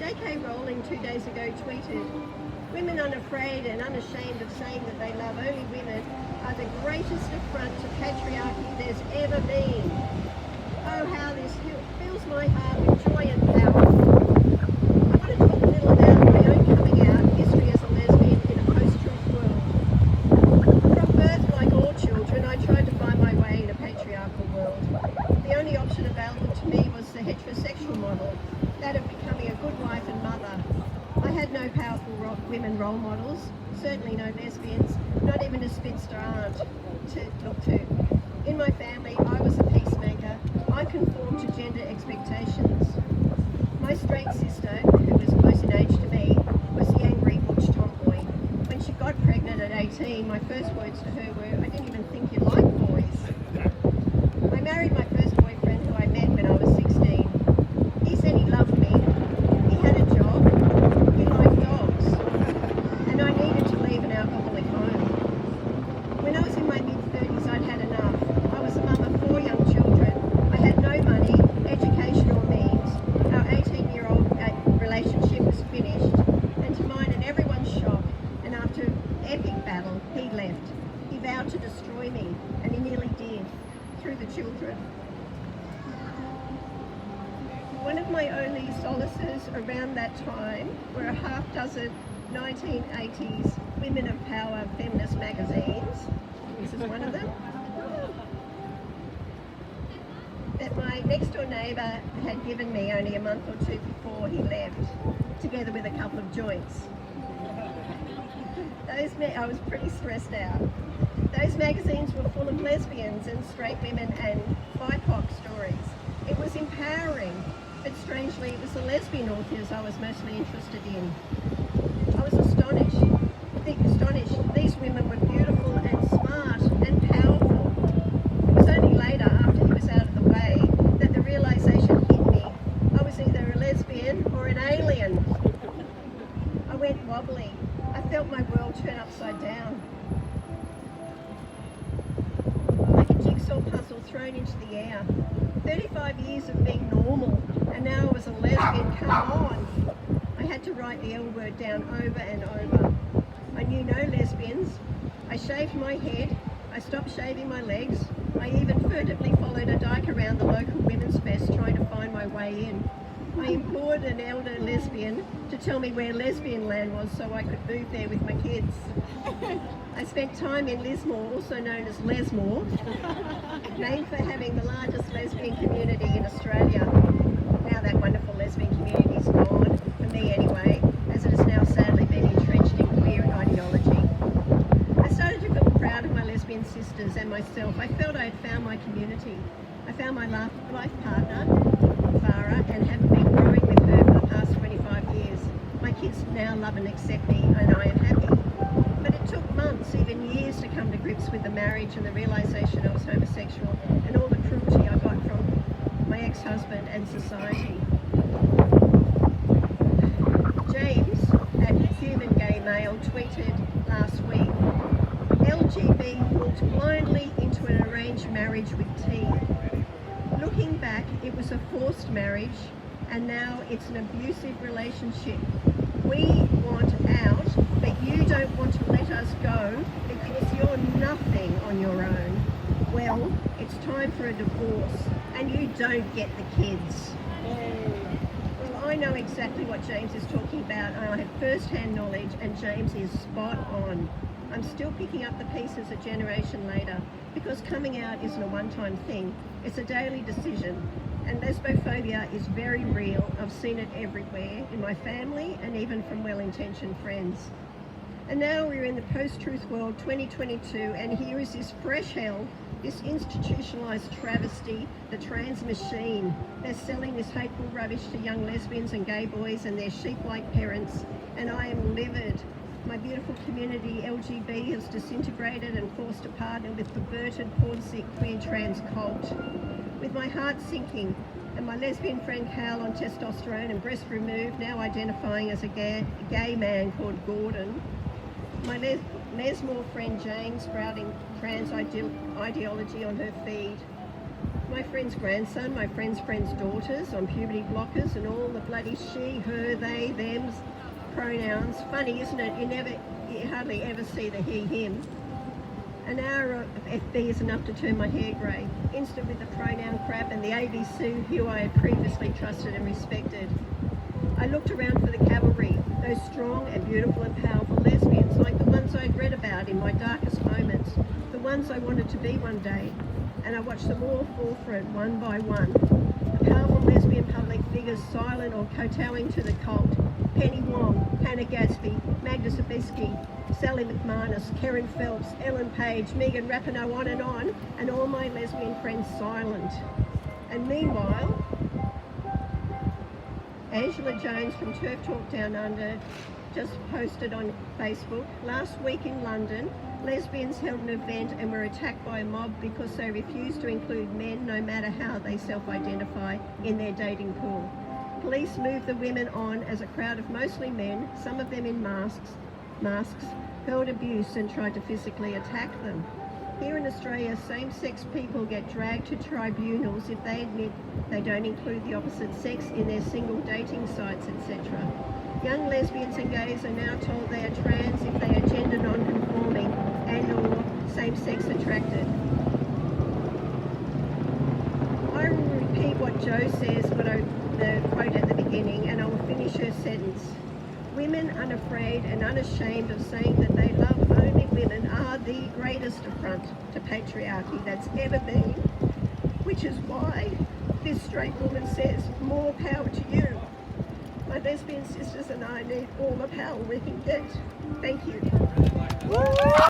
J.K. Rowling 2 days ago tweeted, "Women unafraid and unashamed of saying that they love only women are the greatest affront to patriarchy there's ever been." Oh, how this fills my heart with joy and power. I want to talk a little about my own coming out history as a lesbian in a post-truth world. From birth, like all children, I tried to find my way in a patriarchal world. The only option available to me was the heterosexual model, that of becoming a good wife and mother. I had no powerful women role models, certainly no lesbians, not even a spinster aunt to look to. In my family, I was a peacemaker. I conformed to gender expectations. My straight sister, who was close in age to me, was the angry butch tomboy. When she got pregnant at 18, my first words to her were, "I didn't even think you liked boys." I married my first boyfriend, who I met when I was 16. He said he loved me. He had a job. He liked dogs. And I needed to leave an alcoholic home. When I was in my mid-30s, I'd had enough. I was a mum of 4 young children. I had no money, education or means. Our 18-year-old relationship was finished, and to mine and everyone's shock, and after an epic battle, he left. He vowed to destroy me, and he nearly did, through the children. One of my only solaces around that time were a half-dozen 1980s Women of Power feminist magazines. This is one of them. That my next-door neighbour had given me only a month or two before he left, together with a couple of joints. I was pretty stressed out. Those magazines were full of lesbians and straight women and BIPOC stories. It was empowering, but strangely it was the lesbian authors I was mostly interested in. I was astonished. These women were beautiful and smart and powerful. It was only later, after he was out of the way, that the realisation hit me. I was either a lesbian or an alien. I went wobbly. I felt my world turn upside down. Like a jigsaw puzzle thrown into the air. 35 years of being normal, and now I was a lesbian, come on. I had to write the L word down over and over. I knew no lesbians. I shaved my head. I stopped shaving my legs. I even furtively followed a dyke around the local women's fest trying to find my way in. I implored an elder lesbian to tell me where lesbian land was so I could move there with my kids. I spent time in Lismore, also known as Lesmore, named for having the largest lesbian community in Australia. Now that wonderful lesbian community is gone, for me anyway, as it has now sadly been entrenched in queer ideology. I started to feel proud of my lesbian sisters and myself. I felt I had found my community. I found my life partner, Farah, and have been growing with her for the past 25 years. My kids now love and accept me, and I am happy. But it took months, even years, to come to grips with the marriage and the realisation I was homosexual and all the cruelty I got from my ex-husband and society. James, at Human Gay Male, tweeted last week, "LGB walked blindly into an arranged marriage with T. Looking back, it was a forced marriage, and now it's an abusive relationship. We want out, but you don't want to let us go because you're nothing on your own. Well, it's time for a divorce, and you don't get the kids." Well, I know exactly what James is talking about, and I have first-hand knowledge, and James is spot on. I'm still picking up the pieces a generation later, because coming out isn't a one-time thing. It's a daily decision, and lesbophobia is very real. I've seen it everywhere, in my family and even from well-intentioned friends. And now we're in the post-truth world, 2022, and here is this fresh hell, this institutionalised travesty, the trans machine. They're selling this hateful rubbish to young lesbians and gay boys and their sheep-like parents, and I am livid. My beautiful community, LGB, has disintegrated and forced to partner with the perverted, porn-sick, queer trans cult. With my heart sinking, and my lesbian friend Cal on testosterone and breast removed, now identifying as a gay man called Gordon. My Lesmore friend Jane sprouting trans ideology on her feed. my friend's grandson, my friend's daughters on puberty blockers and all the bloody she, her, they, thems pronouns. Funny, isn't it? You hardly ever see the he, him. An hour of FB is enough to turn my hair grey. Instant with the pronoun crap and the ABC who I had previously trusted and respected. I looked around for the cavalry, those strong and beautiful and powerful lesbians, like the ones I'd read about in my darkest moments, the ones I wanted to be one day, and I watched them all fall for it one by one. The powerful lesbian public figures silent or kowtowing to the cult. Penny Wong, Hannah Gadsby, Magda Zabiskie, Sally McManus, Karen Phelps, Ellen Page, Megan Rapinoe, on, and all my lesbian friends silent. And meanwhile, Angela Jones from Turf Talk Down Under just posted on Facebook, last week in London, lesbians held an event and were attacked by a mob because they refused to include men, no matter how they self-identify, in their dating pool. Police moved the women on as a crowd of mostly men, some of them in masks, hurled abuse and tried to physically attack them. Here in Australia, same-sex people get dragged to tribunals if they admit they don't include the opposite sex in their single dating sites, etc. Young lesbians and gays are now told they are trans if they are gender non-conforming and or same-sex attracted. I will repeat what Jo says, the quote at the beginning, and I will finish her sentence. Women unafraid and unashamed of saying that they love only women are the greatest affront to patriarchy that's ever been, which is why this straight woman says, more power to you. My lesbian sisters and I need all the power we can get. Thank you.